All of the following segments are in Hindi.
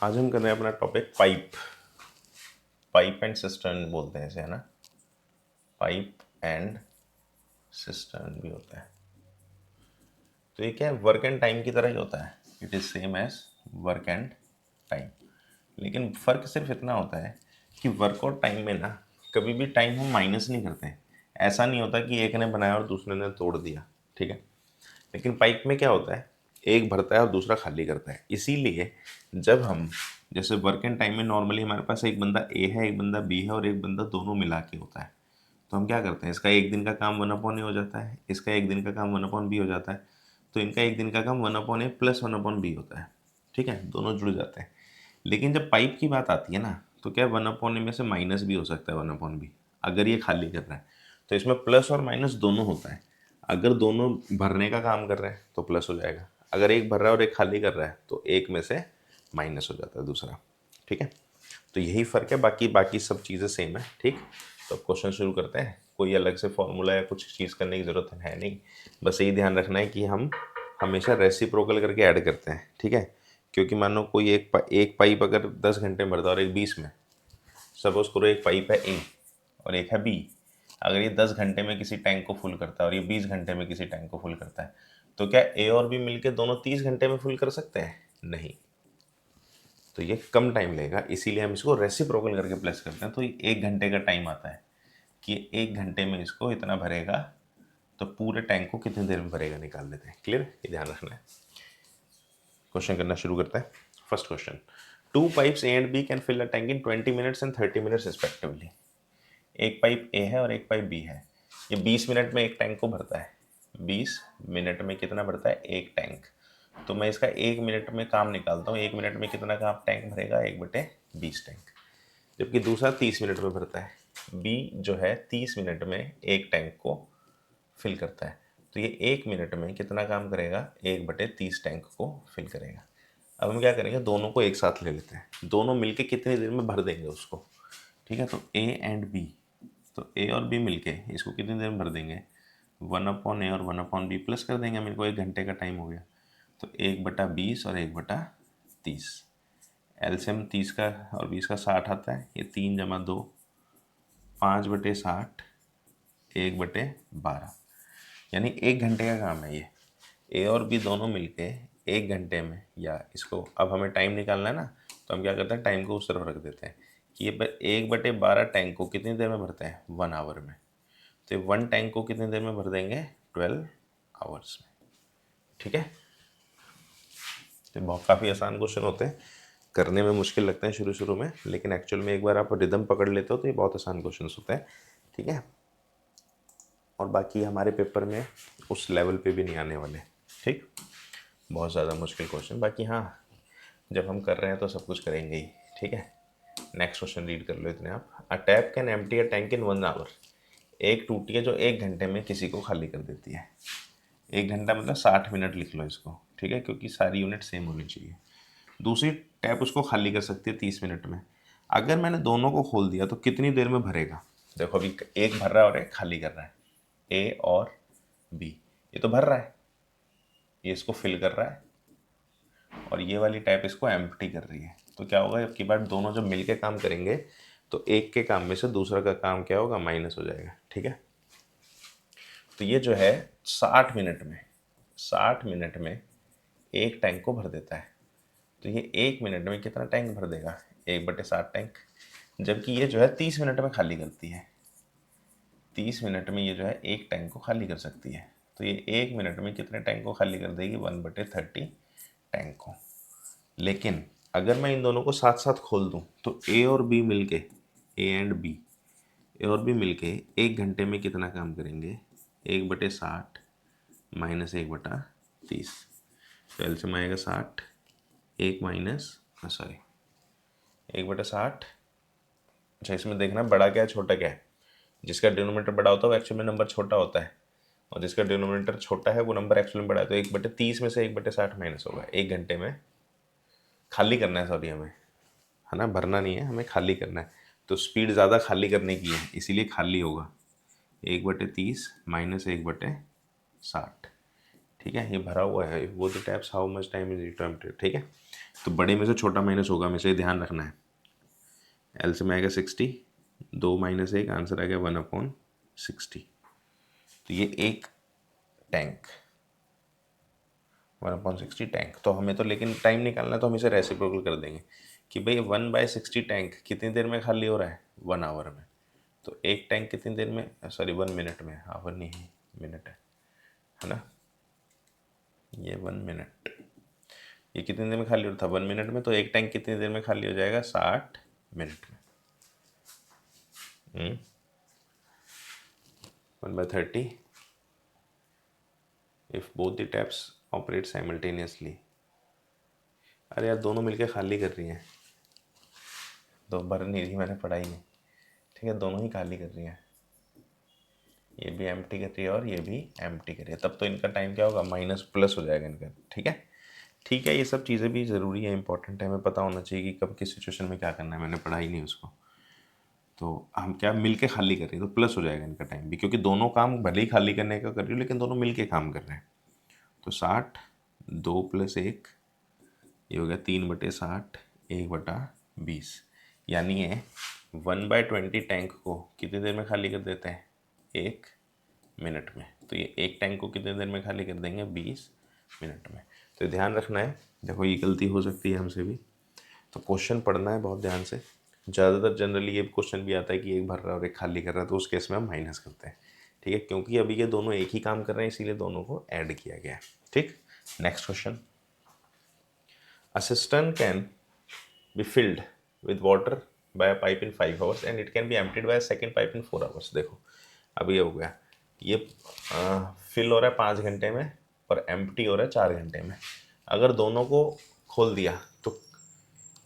आज हम कर रहे हैं अपना topic pipe. Pipe and cistern बोलते हैं इसे, है ना। पाइप एंड सिस्टर्न भी होता है। तो ये क्या है, वर्क एंड टाइम की तरह ही होता है। It is same as work and time, लेकिन फ़र्क सिर्फ इतना होता है कि वर्क और टाइम में ना कभी भी टाइम हम माइनस नहीं करते हैं। ऐसा नहीं होता कि एक ने बनाया और दूसरे ने तोड़ दिया, ठीक है। लेकिन पाइप में क्या होता है, एक भरता है और दूसरा खाली करता है। इसीलिए जब हम जैसे वर्क एंड टाइम में नॉर्मली हमारे पास एक बंदा ए है, एक बंदा बी है और एक बंदा दोनों मिला के होता है, तो हम क्या करते हैं, इसका एक दिन का काम 1/a हो जाता है, इसका एक दिन का काम 1/b हो जाता है, तो इनका एक दिन का काम 1/a प्लस 1/b होता है, ठीक है, दोनों जुड़ जाते हैं। लेकिन जब पाइप की बात आती है ना, तो क्या 1/a में से माइनस भी हो सकता है 1/b, अगर ये खाली कर रहा है तो इसमें प्लस और माइनस दोनों होता है। अगर दोनों भरने का काम कर रहे हैं तो प्लस हो जाएगा, अगर एक भर रहा है और एक खाली कर रहा है तो एक में से माइनस हो जाता है दूसरा, ठीक है। तो यही फ़र्क है, बाकी बाकी सब चीज़ें सेम है, ठीक। तो अब क्वेश्चन शुरू करते हैं। कोई अलग से फॉर्मूला या कुछ चीज़ करने की ज़रूरत है नहीं, बस यही ध्यान रखना है कि हम हमेशा रेसिप्रोकल करके ऐड करते हैं, ठीक है। क्योंकि मानो कोई एक पाइप अगर 10 घंटे में भरता है और एक 20 में, सपोज करो एक पाइप है ए और एक है बी, अगर ये 10 घंटे में किसी टैंक को फुल करता है और ये 20 घंटे में किसी टैंक को फुल करता है, तो क्या ए और बी मिलके दोनों 30 घंटे में फुल कर सकते हैं? नहीं, तो ये कम टाइम लेगा, इसीलिए हम इसको रेसिप्रोकल करके प्लस करते हैं। तो ये 1 घंटे का टाइम आता है कि 1 घंटे में इसको इतना भरेगा, तो पूरे टैंक को कितनी देर में भरेगा निकाल लेते हैं। क्लियर, ये ध्यान रखना है। क्वेश्चन करना शुरू करते हैं। First question, two pipes A and B can fill a tank in 20 minutes and 30 minutes respectively. एक पाइप ए है और एक पाइप बी है, ये 20 मिनट में एक टैंक को भरता है। 20 मिनट में कितना भरता है? एक टैंक। तो मैं इसका 1 मिनट में काम निकालता हूँ, 1 मिनट में कितना काम टैंक भरेगा? 1/20 टैंक। जबकि दूसरा 30 मिनट में भरता है। बी जो है 30 मिनट में एक टैंक को फिल करता है, तो ये 1 मिनट में कितना काम करेगा? 1/30 टैंक को फिल करेगा। अब हम क्या करेंगे, दोनों को एक साथ ले लेते हैं, दोनों मिलके कितनी देर में भर देंगे उसको, ठीक है। तो ए एंड बी, तो ए और बी मिलके इसको कितनी देर में भर देंगे? 1/a और 1/b प्लस कर देंगे, मेरे को 1 घंटे का टाइम हो गया। तो 1/20 और 1/30, एलसीएम 30 का और 20 का 60 आता है, ये 3 जमा 2, 5/60, 1/12, यानी 1 घंटे का काम है ये। ए और बी दोनों मिलके 1 घंटे में, या इसको अब हमें टाइम निकालना है ना, तो हम क्या करते हैं, टाइम को उस तरफ रख देते हैं कि ये 1/12 टैंक को कितनी देर में भरते हैं? 1 आवर में। तो ये 1 टैंक को कितनी देर में भर देंगे? 12 आवर्स में, ठीक है। तो बहुत काफ़ी आसान क्वेश्चन होते हैं, करने में मुश्किल लगते हैं शुरू शुरू में, लेकिन एक्चुअल में एक बार आप रिदम पकड़ लेते हो तो ये बहुत आसान क्वेश्चन होते हैं, ठीक है। और बाकी हमारे पेपर में उस लेवल पे भी नहीं आने वाले, ठीक। बहुत ज़्यादा मुश्किल क्वेश्चन, बाकी हाँ, जब हम कर रहे हैं तो सब कुछ करेंगे ही, ठीक है। नेक्स्ट क्वेश्चन रीड कर लो इतने आप। A tap can empty a tank in 1 hour. एक टूटी है जो 1 घंटे में किसी को खाली कर देती है। 1 घंटा मतलब 60 मिनट लिख लो इसको, ठीक है, क्योंकि सारी यूनिट सेम होनी चाहिए। दूसरी टैप उसको खाली कर सकती है 30 मिनट में। अगर मैंने दोनों को खोल दिया तो कितनी देर में भरेगा? देखो अभी एक भर रहा है और एक खाली कर रहा है, ए और बी। ये तो भर रहा है, ये इसको फिल कर रहा है, और ये वाली टैप इसको एम्प्टी कर रही है। तो क्या होगा, जब की बार दोनों जब मिल के काम करेंगे तो एक के काम में से दूसरा का काम क्या होगा? माइनस हो जाएगा, ठीक है। तो ये जो है 60 मिनट में एक टैंक को भर देता है। तो ये 1 मिनट में कितना टैंक भर देगा? 1/60 टैंक। जबकि ये जो है 30 मिनट में खाली करती है, 30 मिनट में ये जो है एक टैंक को खाली कर सकती है। तो ये 1 मिनट में कितने टैंक को खाली कर देगी? 1/30 टैंक को। लेकिन अगर मैं इन दोनों को साथ साथ खोल दूं तो ए और बी मिलके, ए एंड बी, ए और बी मिलके 1 घंटे में कितना काम करेंगे? 1/60 माइनस 1/30, तो एलसीएम आएगा 60, एक माइनस, सॉरी 1/60। अच्छा, इसमें देखना बड़ा क्या है छोटा क्या है। जिसका डिनोमिनेटर बड़ा होता है वो एक्चुअल में नंबर छोटा होता है, और जिसका डिनोमिनेटर छोटा है वो नंबर एक्चुअल में बड़ा है। तो 1/30 में से 1/60 माइनस होगा। 1 घंटे में खाली करना है, सॉरी हमें, है ना, भरना नहीं है, हमें खाली करना है। तो स्पीड ज़्यादा खाली करने की है, इसीलिए खाली होगा 1/30 माइनस 1/60, ठीक है, ये भरा हुआ है, वो the taps how much time is it to empty, ठीक है। तो बड़े में से छोटा माइनस होगा, हमेशा ध्यान रखना है। एल से में आएगा 60, 2 माइनस 1, आंसर आ गया 1/60। तो ये एक टैंक 1/60 टैंक। तो हमें तो लेकिन टाइम निकालना है, तो हम इसे रेसिप्रोकल कर देंगे कि भाई 1/60 टैंक कितनी देर में खाली हो रहा है, 1 आवर में। तो एक टैंक कितनी देर में, सॉरी 1 मिनट में, आवर नहीं है, मिनट है ना, ये 1 मिनट, ये कितनी देर में खाली होता था, 1 मिनट में। तो एक टैंक कितनी देर में खाली हो जाएगा, 60 मिनट में। 1/30 if both the taps operate simultaneously. अरे यार दोनों मिलके खाली कर रही हैं, दो भर नहीं रही, मैंने पढ़ा ही नहीं, ठीक है, दोनों ही खाली कर रही हैं, ये भी एम्प्टी कर रही है और ये भी एम्प्टी कर रही है। तब तो इनका टाइम क्या होगा, माइनस प्लस हो जाएगा इनका, ठीक है। ठीक है, ये सब चीज़ें भी ज़रूरी है, इंपॉर्टेंट है, हमें पता होना चाहिए कि कब किस सिचुएशन में क्या करना है, मैंने पढ़ा ही नहीं उसको। तो हम क्या मिल के खाली कर रहे हैं, तो प्लस हो जाएगा इनका टाइम भी, क्योंकि दोनों काम भले ही खाली करने का कर रही हो, लेकिन दोनों मिल के काम कर रहे हैं। तो 60, 2 + 1, ये हो गया 3/60, 1/20, यानी ये 1/20 टैंक को कितनी देर में खाली कर देते हैं, 1 मिनट में। तो ये एक टैंक को कितनी देर में खाली कर देंगे, 20 मिनट में। तो ध्यान रखना है, देखो ये गलती हो सकती है हमसे भी, तो क्वेश्चन पढ़ना है बहुत ध्यान से। ज़्यादातर जनरली ये क्वेश्चन भी आता है कि एक भर रहा है और एक खाली कर रहा है, तो उस केस में हम माइनस करते हैं, ठीक है, क्योंकि अभी ये दोनों एक ही काम कर रहे हैं, इसीलिए दोनों को ऐड किया गया है, ठीक। Next question, a system can be filled with water bye a pipe in 5 hours and it can be emptied bye a second pipe in 4 hours. देखो अब ये हो गया, ये फिल हो रहा है 5 घंटे में और एम्प्टी हो रहा है 4 घंटे में। अगर दोनों को खोल दिया तो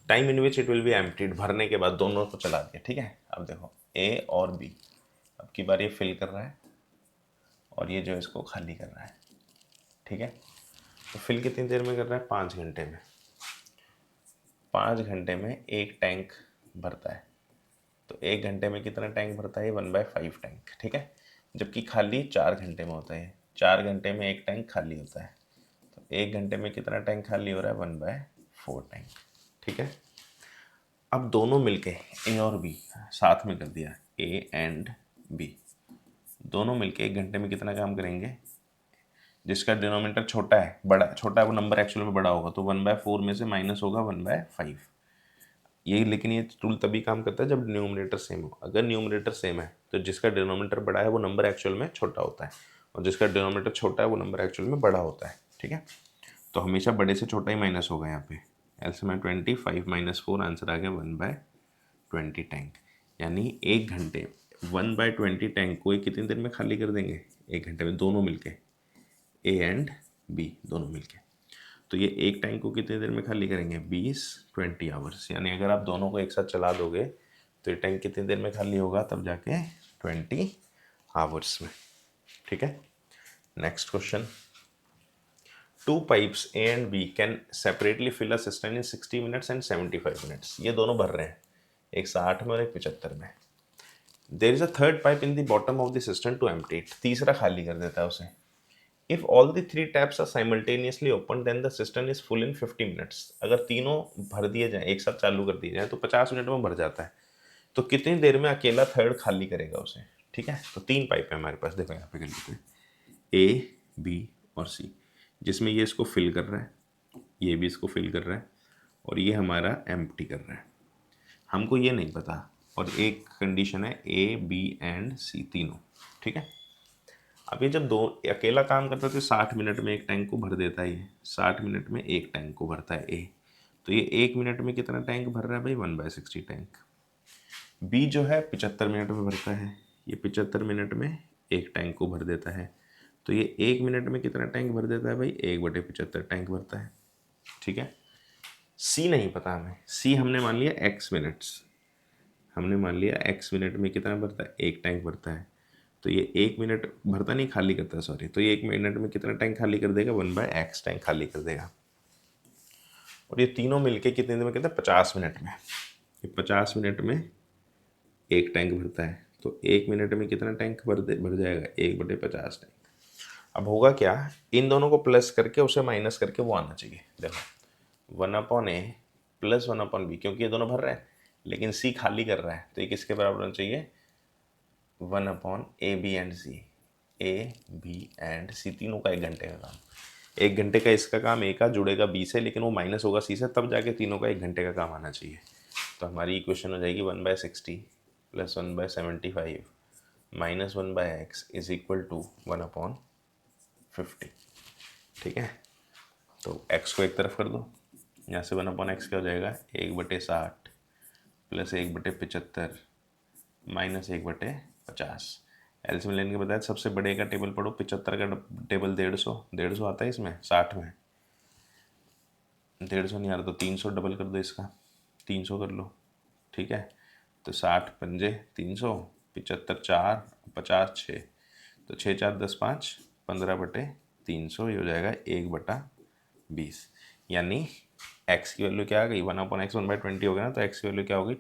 time in which it will be emptied, भरने के बाद दोनों को चला दिया, ठीक है। अब देखो ए और बी, अब की बार ये फिल कर रहा है और ये जो इसको खाली कर रहा है, ठीक है। तो फिल कितनी देर में कर रहा है, 5 घंटे में। 5 घंटे में एक टैंक भरता है, तो 1 घंटे में कितना टैंक भरता है, 1/5 टैंक, ठीक है। जबकि खाली 4 घंटे में होता है, 4 घंटे में एक टैंक खाली होता है, तो 1 घंटे में कितना टैंक खाली हो रहा है, 1/4 टैंक, ठीक है। अब दोनों मिलके ए और बी साथ में कर दिया, ए एंड बी दोनों मिलके 1 घंटे में कितना काम करेंगे, जिसका डिनोमिनेटर छोटा है, बड़ा छोटा है वो नंबर एक्चुअल में बड़ा होगा, तो 1/4 में से माइनस होगा 1/5। ये लेकिन ये रूल तभी काम करता है जब न्यूमरेटर सेम हो। अगर न्यूमरेटर सेम है तो जिसका डिनोमिनेटर बड़ा है वो नंबर एक्चुअल में छोटा होता है, और जिसका डिनोमिनेटर छोटा है वो नंबर एक्चुअल में बड़ा होता है, ठीक है। तो हमेशा बड़े से छोटा ही माइनस होगा यहाँ पे। एल से मैं 25 - 4, आंसर आ गया 1/20 टैंक। यानी 1 घंटे 1/20 टैंक को कितनी देर में खाली कर देंगे, 1 घंटे में, दोनों मिलके, ए एंड बी दोनों मिलके। तो ये एक टैंक को कितनी देर में खाली करेंगे, 20 आवर्स। यानी अगर आप दोनों को एक साथ चला दोगे तो ये टैंक कितनी देर में खाली होगा, तब जाके 20 आवर्स में, ठीक है। Next question, 2 pipes A and B can separately fill a cistern in 60 minutes and 75 minutes। ये दोनों भर रहे हैं, एक 60 में और एक 75 में। There is a third pipe in the bottom of the cistern to empty it। तीसरा खाली कर देता है उसे। If all the 3 taps are simultaneously open then the cistern is full in 50 minutes। अगर तीनों भर दिए जाएं, एक साथ चालू कर दिए जाएं, तो 50 मिनट में भर जाता है। तो कितनी देर में अकेला थर्ड खाली करेगा उसे, ठीक है। तो 3 पाइप है हमारे पास, देखो यहाँ पे कर लेते हैं, ए बी और सी, जिसमें ये इसको फिल कर रहा है, ये भी इसको फिल कर रहा है, और ये हमारा एम्प्टी कर रहा है। हमको ये नहीं पता, और एक कंडीशन है ए बी एंड सी तीनों, ठीक है। अब ये जब दो अकेला काम करता है तो 60 मिनट में एक टैंक को भर देता है, ये 60 मिनट में एक टैंक को भरता है ए। तो ये 1 मिनट में कितना टैंक भर रहा है भाई, 1/60 टैंक। बी जो है 75 मिनट में भरता है, ये 75 मिनट में एक टैंक को भर देता है। तो ये 1 मिनट में कितना टैंक भर देता है भाई, 1/75 टैंक भरता है, ठीक है। सी नहीं पता हमें, सी हमने मान लिया x मिनट्स, हमने मान लिया x मिनट में कितना भरता है, एक टैंक भरता है। तो ये 1 मिनट भरता नहीं, खाली करता है, सॉरी। तो ये 1 मिनट में कितना टैंक खाली कर देगा, 1/x टैंक खाली कर देगा। और ये तीनों मिलके कितने देर में कहते हैं, 50 मिनट में। ये 50 मिनट में एक टैंक भरता है, तो 1 मिनट में कितना टैंक भर जाएगा, 1/50 टैंक। अब होगा क्या, इन दोनों को प्लस करके उसे माइनस करके वो आना चाहिए। देखो 1/a प्लस 1/b, क्योंकि ये दोनों भर रहे हैं लेकिन c खाली कर रहा है, तो ये किसके बराबर होना चाहिए, 1/ab and c। a b and c तीनों का 1 घंटे का काम। 1 घंटे का इसका काम a का जुड़ेगा b से, लेकिन वो माइनस होगा c से, तब जाके तीनों का 1 घंटे का काम आना चाहिए। तो हमारी इक्वेशन हो जाएगी 1/60 plus 1/75 minus 1/x is equal to 1/50। ठीक है, तो x को एक तरफ कर दो, यहाँ से 1/x क्या हो जाएगा, 1/60 प्लस 1/75 माइनस 1/50। एलसीएम लेने के बजाय सबसे बड़े का टेबल पढ़ो, 75 का टेबल 150 आता है इसमें, 60 में 150 नहीं आ रहा तो 300 डबल कर दो इसका, 300 कर लो। ठीक है, तो 60 पंजे 300, 75 4, 50 6, तो 6 4 10 5 15/300, ये हो जाएगा 1/20। यानी x की वैल्यू क्या आ गई, 1/x 1/20 हो गया ना, तो x की वैल्यू क्या होगी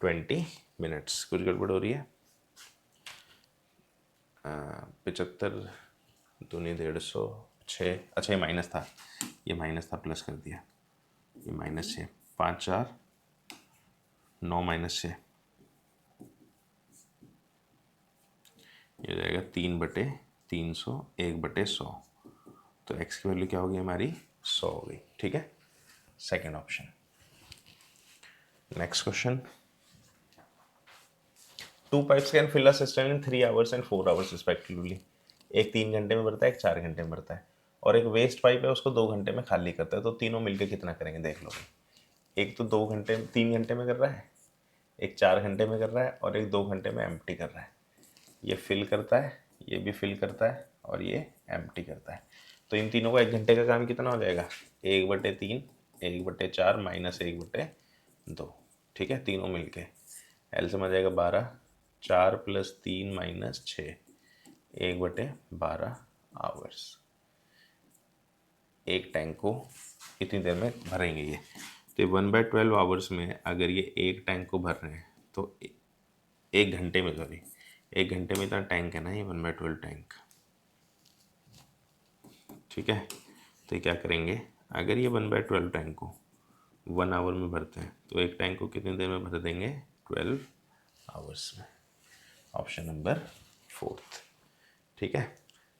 20 मिनट्स। कुछ गड़बड़ हो रही है, 75 दूनी 150 6, अच्छा ये माइनस था, प्लस कर दिया, ये -6, 5 4 9 -6, ये हो जाएगा 3/300 1/100। तो x की वैल्यू क्या होगी हमारी 100 हो गई। ठीक है, second option. Next question, 2 pipes can fill a cistern in 3 hours and 4 hours respectively। एक 3 घंटे में भरता है, एक 4 घंटे में भरता है, और एक वेस्ट पाइप है उसको 2 घंटे में खाली करता है। तो तीनों मिलकर कितना करेंगे देख लो। एक तो 3 घंटे में कर रहा है, एक 4 घंटे में कर रहा है, और एक 2 घंटे में एम्प्टी कर रहा है। ये फिल करता है, ये भी फिल करता है, और ये एम्प्टी करता है। तो इन तीनों का 1 घंटे का काम कितना हो जाएगा, 1/3 1/4 माइनस 1/2। ठीक है, तीनों मिलके एलसीएम आ जाएगा 12, 4 + 3 - 6, 1/12 आवर्स। एक टैंक को कितनी देर में भरेंगे ये, तो 1/12 आवर्स में अगर ये एक टैंक को भर रहे हैं तो 1 घंटे में, सॉरी 1 घंटे में इतना टैंक है ना, ये 1/12 टैंक। ठीक है, तो ये क्या करेंगे, अगर ये 1/12 टैंक को 1 आवर में भरते हैं तो एक टैंक को कितनी देर में भर देंगे, 12 आवर्स में। Option number 4। ठीक है,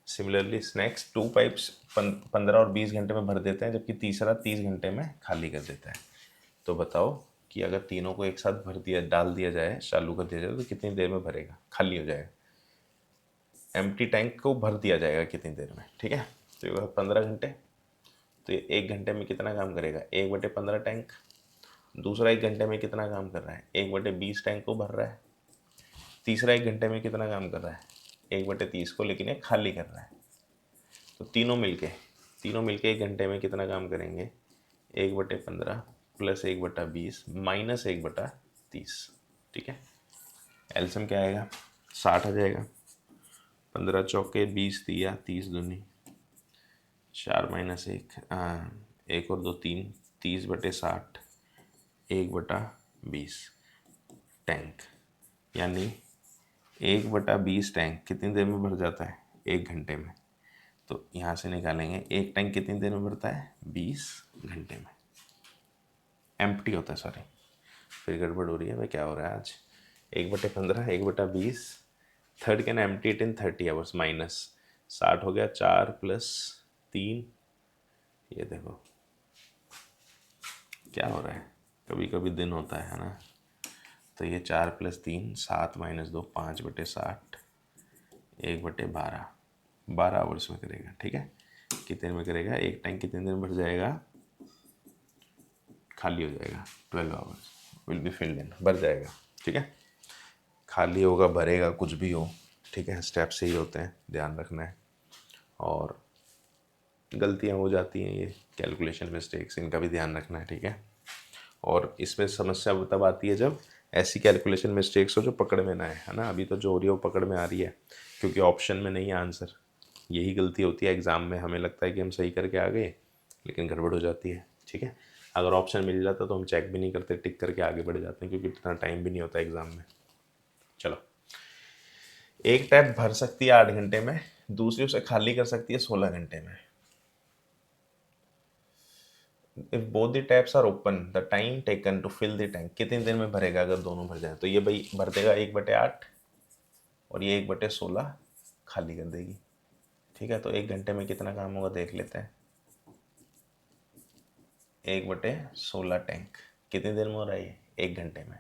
सिमिलरली नेक्स्ट 2 पाइप्स 15 और 20 घंटे में भर देते हैं, जबकि तीसरा 30 घंटे में खाली कर देता है। तो बताओ कि अगर तीनों को एक साथ डाल दिया जाए, चालू कर दिया जाए, तो कितनी देर में भरेगा, खाली हो जाएगा। एम्प्टी टैंक को भर दिया जाएगा कितनी देर में। ठीक है, तो ये 15 घंटे, तो ये 1 घंटे में कितना काम करेगा, 1/15 टैंक। दूसरा 1 घंटे में कितना काम कर रहा है, 1/20 टैंक को भर रहा है। तीसरा 1 घंटे में कितना काम कर रहा है, 1/30 को, लेकिन ये खाली कर रहा है। तो तीनों मिलके 1 घंटे में कितना काम करेंगे, 1/15 प्लस 1/20 माइनस 1/30। ठीक है, एलसीएम क्या आएगा, 60 आ जाएगा। 15 चौके 20 दिया, 30 दूनी 4 - 1, 1 और 2 3, 30/60 1/20 टैंक। यानी 1/20 टैंक कितनी देर में भर जाता है, 1 घंटे में। तो यहाँ से निकालेंगे एक टैंक कितनी देर में भरता है, 20 घंटे में। एम्प्टी होता है, सॉरी फिर गड़बड़ हो रही है भाई, क्या हो रहा है आज। 1/15 1/20, third can empty it in 30 hours, minus 60 हो गया, 4 + 3, ये देखो क्या हो रहा है, कभी कभी दिन होता है ना। तो ये 4 + 3 7 - 2 5/60 1/12, 12 आवर्स में करेगा। ठीक है, कितनी देर में करेगा, एक टैंक कितनी देर में भर जाएगा, खाली हो जाएगा, 12 hours will be filled in, भर जाएगा। ठीक है, खाली होगा भरेगा कुछ भी हो। ठीक है, स्टेप सही होते हैं, ध्यान रखना है। और गलतियाँ हो जाती हैं, ये कैलकुलेशन मिस्टेक्स, इनका भी ध्यान रखना है। ठीक है, और इसमें समस्या तब आती है जब ऐसी कैलकुलेशन मिस्टेक्स हो जो पकड़ में ना है ना। अभी तो जो हो रही है वो पकड़ में आ रही है, क्योंकि ऑप्शन में नहीं है आंसर। यही गलती होती है एग्ज़ाम में, हमें लगता है कि हम सही करके आ गए, लेकिन गड़बड़ हो जाती है। ठीक है, अगर ऑप्शन मिल जाता तो हम चेक भी नहीं करते, टिक करके आगे बढ़ जाते हैं, क्योंकि इतना टाइम भी नहीं होता एग्ज़ाम में। चलो, एक टैप भर सकती है 8 घंटे में, दूसरी उसे खाली कर सकती है 16 घंटे में। If both the taps are open the time taken to fill the tank, कितनी देर में भरेगा अगर दोनों भर जाए? तो ये भाई भर देगा 1/8 और ये 1/16 खाली कर देगी। ठीक है, तो 1 घंटे में कितना काम होगा देख लेते हैं। 1/16 टैंक कितनी देर में हो रहा है? ये 1 घंटे में,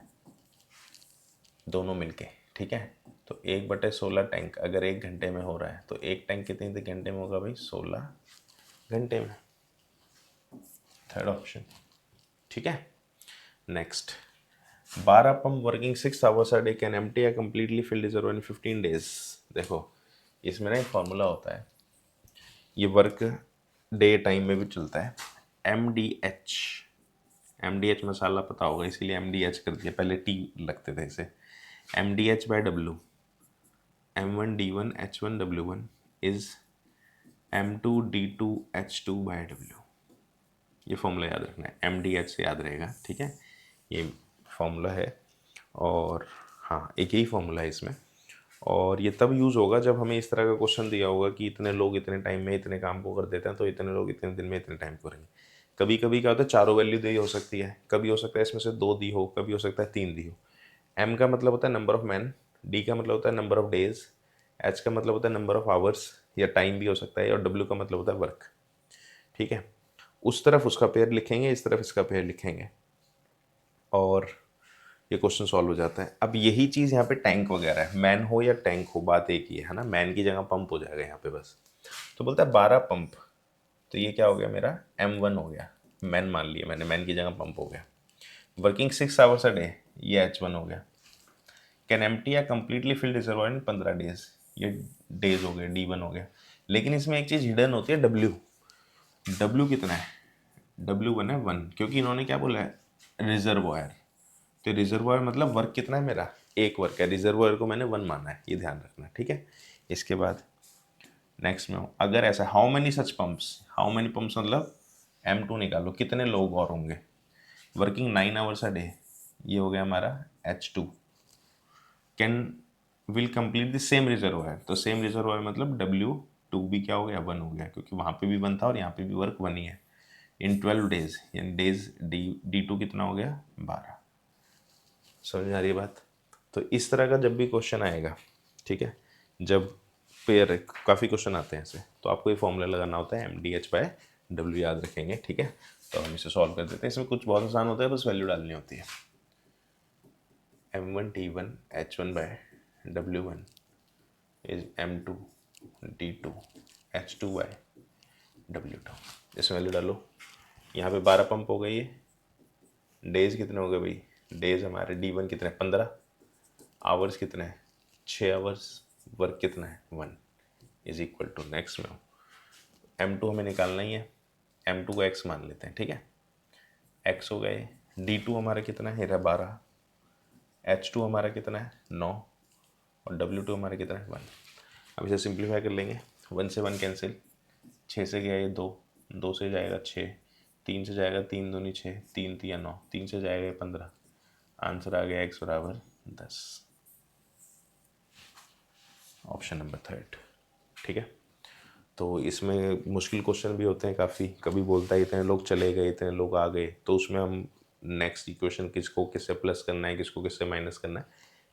दोनों मिलके। ठीक है, तो 1/16 टैंक अगर 1 घंटे में हो रहा है तो एक टैंक कितने घंटे में होगा भाई? 16 घंटे में। Third option. ठीक है, next. 12 pump working 6 hours a day can empty a completely filled reservoir in 15 days. देखो इसमें ना एक फॉर्मूला होता है, ये वर्क डे टाइम में भी चलता है। MDH, MDH मसाला पता होगा इसीलिए MDH कर दिया, पहले टी लगते थे इसे। MDH/W, M1D1 H1 W1 is M2D2 H2/W। ये फॉर्मूला याद रखना है, MDH से याद रहेगा। ठीक है, ये फॉर्मूला है और हाँ एक ही फॉर्मूला है इसमें। और ये तब यूज़ होगा जब हमें इस तरह का क्वेश्चन दिया होगा कि इतने लोग इतने टाइम में इतने काम को कर देते हैं, तो इतने लोग इतने दिन में इतने टाइम को करेंगे। कभी कभी क्या होता है, चारों वैल्यू दी हो सकती है, कभी हो सकता है इसमें से 2 दी हो, कभी हो सकता है 3 दी हो। M का मतलब होता है नंबर ऑफ मैन, D का मतलब होता है नंबर ऑफ डेज, H का मतलब होता है नंबर ऑफ आवर्स या टाइम भी हो सकता है, और W का मतलब होता है वर्क। ठीक है, उस तरफ उसका पेयर लिखेंगे, इस तरफ इसका पेयर लिखेंगे और ये क्वेश्चन सॉल्व हो जाता है। अब यही चीज़ यहाँ पे टैंक वगैरह है, मैन हो या टैंक हो बात एक ही है ना, मैन की जगह पंप हो जाएगा यहाँ पे बस। तो बोलता है 12 पंप, तो ये क्या हो गया मेरा? M1 हो गया, मैन मान लिया मैंने, मैन की जगह पंप हो गया। वर्किंग 6 आवर्स अ डे, ये H1 हो गया। कैन एम्प्टी या कम्प्लीटली फिल्ड रिजर्वॉयर इन 15 डेज, ये डेज हो गए, D1 हो गया। लेकिन इसमें एक चीज़ हिडन होती है, W कितना है? W1 है 1, क्योंकि इन्होंने क्या बोला है? रिजर्वॉयर। तो रिजर्वॉयर मतलब वर्क कितना है मेरा? एक वर्क है, रिजर्वॉयर को मैंने 1 माना है, ये ध्यान रखना। ठीक है, इसके बाद नेक्स्ट में हूँ, अगर ऐसा how many such pumps, how many pumps मतलब M2 निकालो, कितने लोग और होंगे? वर्किंग 9 आवर्स अ डे, ये हो गया हमारा H2। Can will complete the same reservoir, तो सेम रिजर्वॉयर मतलब W2 भी क्या हो गया? 1 हो गया, क्योंकि वहाँ पे भी 1 था और यहाँ पे भी वर्क 1 ही है। इन 12 डेज, यानी डेज D2 कितना हो गया? 12। समझ आ रही है बात? तो इस तरह का जब भी क्वेश्चन आएगा, ठीक है, जब पेयर काफ़ी क्वेश्चन आते हैं ऐसे, तो आपको ये फॉर्मूला लगाना होता है MDH/W, याद रखेंगे। ठीक है, तो हम इसे सॉल्व कर देते हैं। इसमें कुछ बहुत आसान होता है, बस वैल्यू डालनी होती है। M1T1 H1/W1 is M2D2 H2/W2। इसमें वैल्यू डालो, यहाँ पे 12 पंप हो गई है, डेज कितने हो गए भाई? डेज हमारे D1 कितने? 15। आवर्स कितने हैं? 6 आवर्स। वर्क कितना है? 1 इज इक्वल टू, नेक्स्ट में M2 हमें निकालना ही है, M2 को x मान लेते हैं। ठीक है, x हो गए, D2 हमारा कितना है? 12। H2 हमारा कितना है? 9। और W2 हमारा कितना है? 1। अब इसे सिंप्लीफाई कर लेंगे, 1 से 1 कैंसिल, 6 से गया ये 2, 2 से जाएगा 6, 3 से जाएगा 3 दूनी 6, 3 3 9, 3 से जाएगा 15। आंसर आ गया x बराबर 10, ऑप्शन नंबर 3। ठीक है, तो इसमें मुश्किल क्वेश्चन भी होते हैं काफ़ी, कभी बोलता है इतने लोग चले गए, इतने लोग आ गए, तो उसमें हम नेक्स्ट इक्वेशन किसको किससे प्लस करना है, किसको किससे माइनस करना है,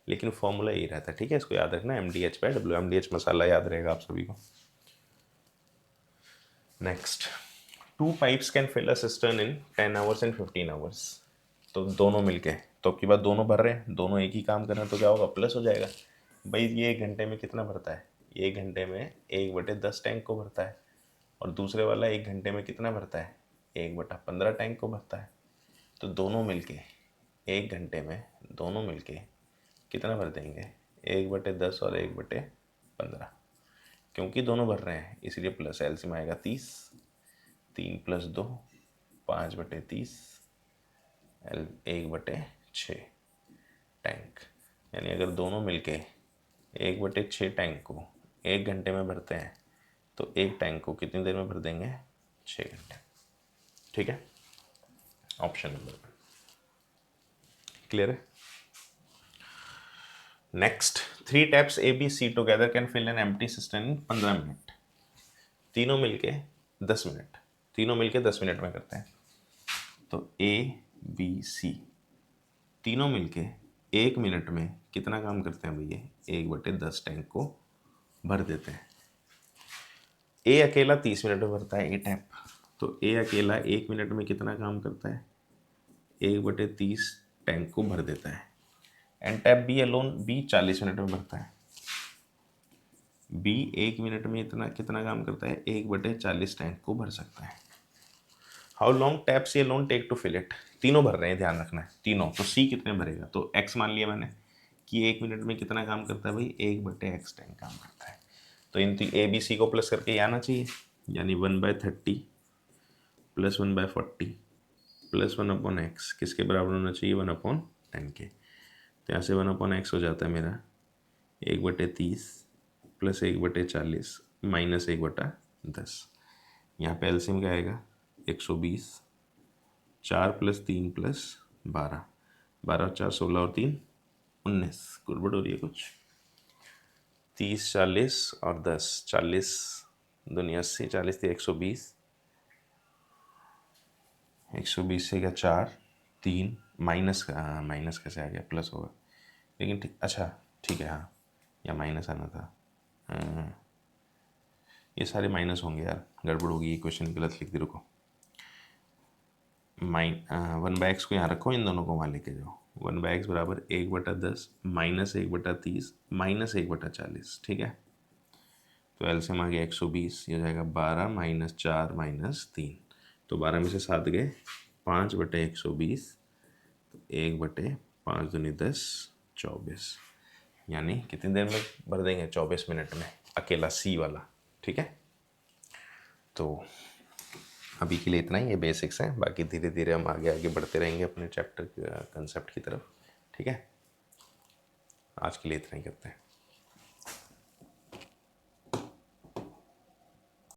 लेकिन फॉर्मूला यही रहता है। ठीक है, इसको याद रखना, MDH/W, MDH मसाला याद रहेगा आप सभी को। Next, 2 pipes can fill a cistern in 10 hours and 15 hours. तो दोनों मिलके, तो अब की बात दोनों भर रहे हैं, दोनों एक ही काम कर रहे हैं, तो क्या होगा? प्लस हो जाएगा। भाई ये 1 घंटे में कितना भरता है? ये 1 घंटे में 1/10 टैंक को भरता है, और दूसरे वाला 1 घंटे में कितना भरता है? 1/15 टैंक को भरता है। तो दोनों मिलके 1 घंटे में दोनों मिलके कितना भर देंगे? 1/10 और 1/15, क्योंकि दोनों भर रहे हैं इसलिए प्लस, एलसीएम आएगा 30, 3 + 2 5/30, 1/6 टैंक। यानी अगर दोनों मिलके 1/6 टैंक को 1 घंटे में भरते हैं, तो एक टैंक को कितनी देर में भर देंगे? 6 घंटे। ठीक है, ऑप्शन नंबर 1 क्लियर है। Next 3 taps A B C together can fill an empty system in 15 minute. तीनों मिलके 10 मिनट, तीनों मिलके 10 मिनट में करते हैं। तो ए बी सी तीनों मिलके 1 मिनट में कितना काम करते हैं भैया? 1/10 टैंक को भर देते हैं। ए अकेला 30 मिनट में भरता है ए टैप, तो ए अकेला 1 मिनट में कितना काम करता है? 1/30 टैंक को भर देता है। And tap B alone, B 40 minute में भरता है। बी 1 मिनट में इतना कितना काम करता है? 1/40 टैंक को भर सकता है। How long tap C alone take to fill it? तीनों भर रहे हैं, ध्यान रखना है तीनों। तो सी कितने भरेगा? तो एक्स मान लिया मैंने कि 1 मिनट में कितना काम करता है भाई? 1/x टैंक काम करता है। तो इन ए बी सी को प्लस करके ये आना चाहिए, यानी 1/30 + 1/40 + 1/x किसके बराबर होना चाहिए? 1/10 के। तो यहाँ से 1/x हो जाता है मेरा 1/30 + 1/40 - 1/10। यहाँ पे एलसीएम क्या आएगा? 120, 4 + 3 + 12, 12 4 16 और 3 19। गड़बड़ हो रही है कुछ? 30 40 और 10, 40 दूनी 80, 40 थी 120, 120 से क्या 4 3 माइनस का, हाँ माइनस कैसे आ गया? प्लस होगा लेकिन ठीक, अच्छा ठीक है, हाँ या माइनस आना था। ये सारे माइनस होंगे यार, गड़बड़ होगी, ये क्वेश्चन गलत लिख दी। रुको, 1/x को यहाँ रखो, इन दोनों को वहाँ लेके जाओ। 1/x बराबर 1/10 - 1/30 - 1/40, ठीक है। तो एलसीएम आ गया 120, ये हो जाएगा 12 - 4 - 3। तो 12 में से 7 गए, 5/120, तो 1/5 दूनी 10, 24। यानी कितनी देर में भर देंगे? 24 मिनट में, अकेला सी वाला, ठीक है। तो अभी के लिए इतना ही, ये बेसिक्स हैं, बाकी धीरे धीरे हम आगे आगे बढ़ते रहेंगे अपने चैप्टर कंसेप्ट की तरफ, ठीक है। आज के लिए इतना ही करते हैं।